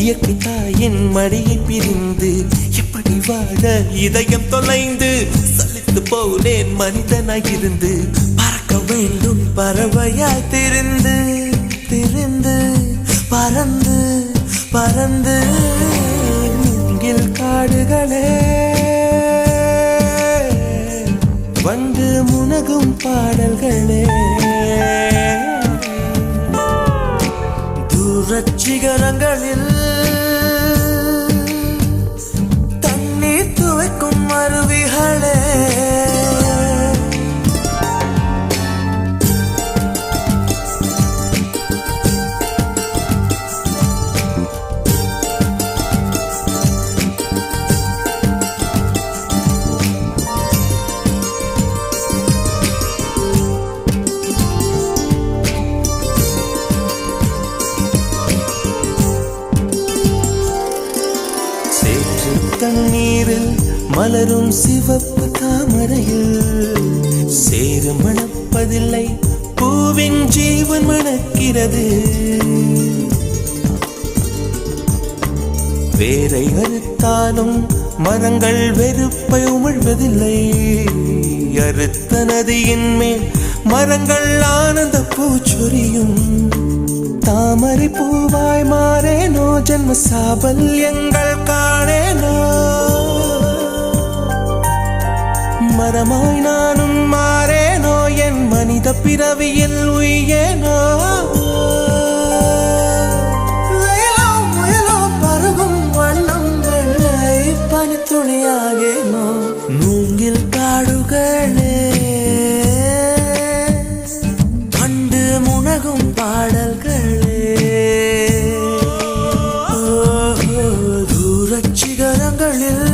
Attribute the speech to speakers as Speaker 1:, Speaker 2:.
Speaker 1: இயற்கை தாயின் மடியை பிரிந்து எப்படி வாழ இதயம் தொலைந்து சலித்து போனேன் மனிதனாயிருந்து பறக்க வேண்டும் பறவையாய் திரிந்து திரிந்து பறந்து பறந்து மூங்கில் காடுகளே வந்து முனகும் பாடல்களே சிகரங்களில் தண்ணீர் துவைக்கும் அருவிகளே தண்ணீரில் மலரும் சிவப்பு தாமரையில் சேறு மணப்பதில்லை பூவின் ஜீவன் மணக்கிறது வேரை அறுத்தாலும் மரங்கள் வெறுப்பை உமிழ்வதில்லை அறுத்த நதியின் மேல் மரங்கள் ஆனந்த பூச்சொரியும் தாமரை பூவாய் மாறேனோ ஜன்ம சாபல்யங்கள் காணேனோ மரமாய் நானும் மாறேனோ என் மனித பிறவியில் உயேனோ முயலோ பருகும் வண்ணம் வெள்ளை பனித்துளியாகேனோ மூங்கில் காடுகளே கண்டு முனகும் பாடல்களே தூரச் சிகரங்களில்